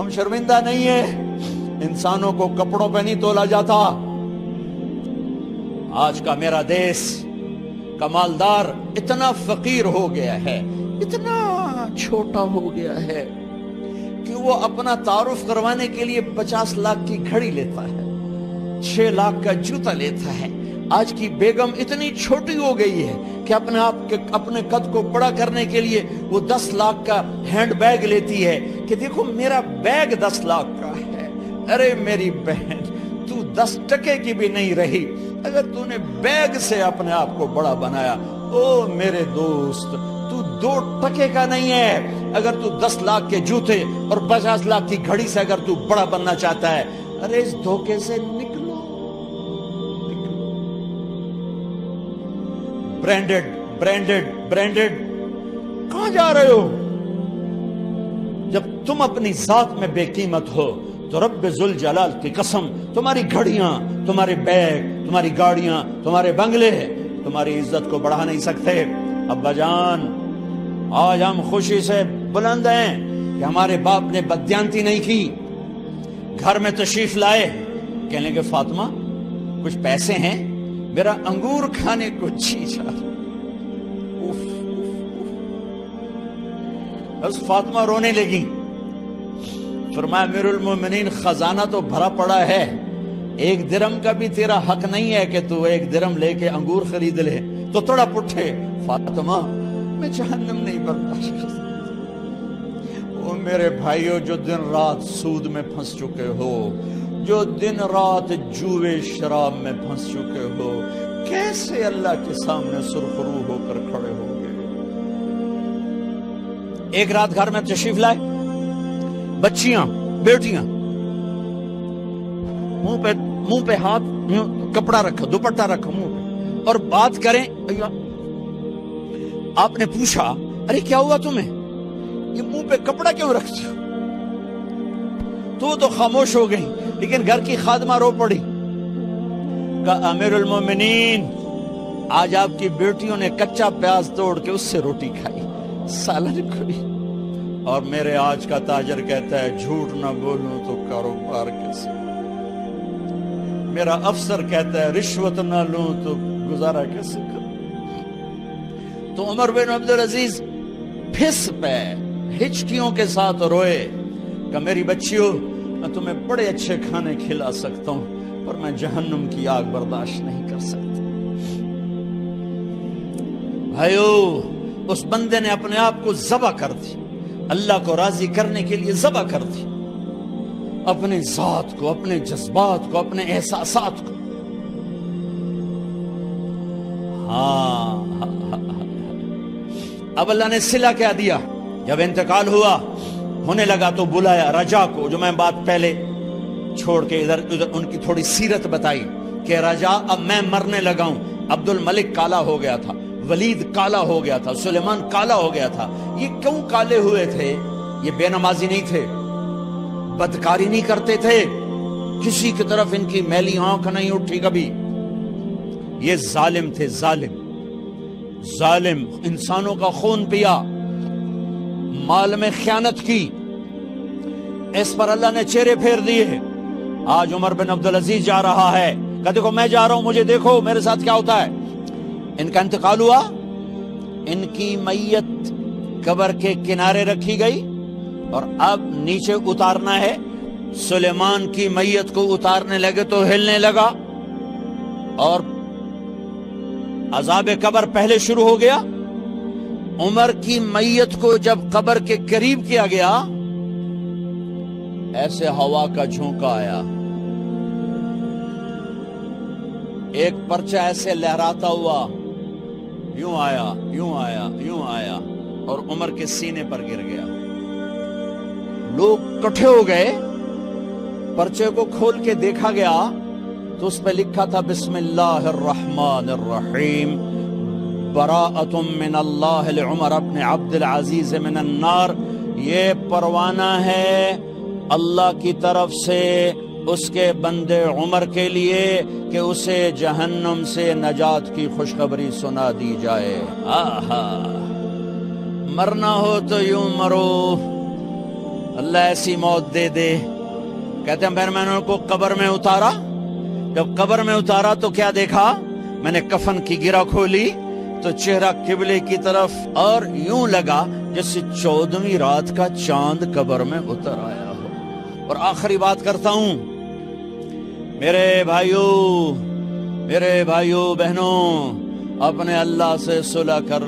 ہم شرمندہ نہیں ہیں، انسانوں کو کپڑوں پہ نہیں تولا جاتا۔ آج کا میرا دیس کا مالدار اتنا فقیر ہو گیا ہے، اتنا چھوٹا ہو گیا ہے کہ وہ اپنا تعارف کروانے کے لیے 50 لاکھ کی گھڑی لیتا ہے، 6 لاکھ کا جوتا لیتا ہے۔ آج کی بیگم اتنی چھوٹی ہو گئی ہے کہ اپنے قد کو بڑا کرنے کے لیے وہ 10 لاکھ کا ہینڈ بیگ لیتی ہے کہ دیکھو میرا بیگ 10 لاکھ کا ہے۔ ارے میری بہن، تو 10 ٹکے کی بھی نہیں رہی اگر تو نے بیگ سے اپنے آپ کو بڑا بنایا۔ او میرے دوست، تو 2 ٹکے کا نہیں ہے اگر تو 10 لاکھ کے جوتے اور 50 لاکھ کی گھڑی سے اگر تو بڑا بننا چاہتا ہے۔ ارے اس دھوکے سے نکلو۔ برینڈڈ برینڈڈ برینڈڈ، کہاں جا رہے ہو؟ جب تم اپنی ذات میں بے قیمت ہو تو رب ذوالجلال کی قسم، تمہاری گھڑیاں، تمہارے بیگ، تمہاری گاڑیاں، تمہارے بنگلے تمہاری عزت کو بڑھا نہیں سکتے۔ ابا جان، آج ہم خوشی سے بلند ہیں کہ ہمارے باپ نے بددیانتی نہیں کی۔ گھر میں تشریف لائے، کہنے لگے فاطمہ کچھ پیسے ہیں، میرا انگور کھانے کو جی چاہ رہا۔ بس فاطمہ رونے لگی۔ فرمایا امیر المومنین، خزانہ تو بھرا پڑا ہے، 1 درہم کا بھی تیرا حق نہیں ہے کہ تو 1 درہم لے کے انگور خرید لے۔ تو تھوڑا پٹھے، فاطمہ میں جہنم نہیں برداشت کر سکتا۔ وہ میرے بھائیو جو دن رات سود میں پھنس چکے ہو، جو دن رات جوے شراب میں پھنس چکے ہو، کیسے اللہ کے سامنے سرخرو ہو کر کھڑے ہو گئے؟ ایک رات گھر میں تشریف لائے، بچیاں، بیٹیاں، منہ پہ ہاتھ، کپڑا رکھا، دوپٹہ رکھا منہ پہ، اور بات کریں۔ آپ نے پوچھا ارے کیا ہوا تمہیں، یہ منہ پہ کپڑا کیوں رکھتے ہو؟ تو خاموش ہو گئی، لیکن گھر کی خادمہ رو پڑی۔ کہا امیر المومنین، آج آپ کی بیٹیوں نے کچا پیاز توڑ کے اس سے روٹی کھائی، سالن کھائی، اور میرے آج کا تاجر کہتا ہے جھوٹ نہ بولوں تو کاروبار کیسے؟ میرا افسر کہتا ہے رشوت نہ لوں تو گزارا کیسے کروں؟ تو عمر بن عبدالعزیز پھس پہ ہچکیوں کے ساتھ روئے کہ میری بچیوں، میں تمہیں بڑے اچھے کھانے کھلا سکتا ہوں پر میں جہنم کی آگ برداشت نہیں کر سکتا۔ بھائیو، اس بندے نے اپنے آپ کو ذبح کر دی، اللہ کو راضی کرنے کے لیے ذبح کر دی، اپنے ذات کو، اپنے جذبات کو، اپنے احساسات کو۔ اب اللہ نے صلہ کیا دیا؟ جب انتقال ہونے لگا تو بلایا رجا کو، جو میں بات پہلے چھوڑ کے ادھر ان کی تھوڑی سیرت بتائی کہ رجا اب میں مرنے لگا ہوں۔ عبد الملک کالا ہو گیا تھا، ولید کالا ہو گیا تھا، سلیمان کالا ہو گیا تھا۔ یہ کیوں کالے ہوئے تھے؟ یہ بے نمازی نہیں تھے، بدکاری نہیں کرتے تھے، کسی کی طرف ان کی میلی آنکھ نہیں اٹھی کبھی۔ یہ ظالم تھے، ظالم، انسانوں کا خون پیا، مال میں خیانت کی، اس پر اللہ نے چہرے پھیر دیے۔ آج عمر بن عبدالعزیز جا رہا ہے، کہا دیکھو میں جا رہا ہوں، مجھے دیکھو میرے ساتھ کیا ہوتا ہے۔ ان کا انتقال ہوا، ان کی میت قبر کے کنارے رکھی گئی، اور اب نیچے اتارنا ہے۔ سلیمان کی میت کو اتارنے لگے تو ہلنے لگا، اور عذاب قبر پہلے شروع ہو گیا۔ عمر کی میت کو جب قبر کے قریب کیا گیا، ایسے ہوا کا جھونکا آیا، ایک پرچہ ایسے لہراتا ہوا یوں آیا، یوں آیا، یوں آیا، اور عمر کے سینے پر گر گیا۔ لوگ کٹھے ہو گئے، پرچے کو کھول کے دیکھا گیا تو اس پہ لکھا تھا بسم اللہ الرحمن الرحیم، براءۃ من اللہ لعمر بن عبد العزیز من النار۔ یہ پروانہ ہے اللہ کی طرف سے اس کے بندے عمر کے لیے کہ اسے جہنم سے نجات کی خوشخبری سنا دی جائے۔ آہا، مرنا ہو تو یوں مرو، اللہ ایسی موت دے دے. کہتے ہیں پھر میں نے ان کو قبر میں اتارا. جب قبر میں اتارا تو کیا دیکھا؟ میں نے کفن کی گرہ کھولی تو چہرہ قبلے کی طرف، اور یوں لگا جیسے 14ویں رات کا چاند قبر میں اتر آیا ہو. اور آخری بات کرتا ہوں، میرے بھائیوں بہنوں، اپنے اللہ سے صلح کر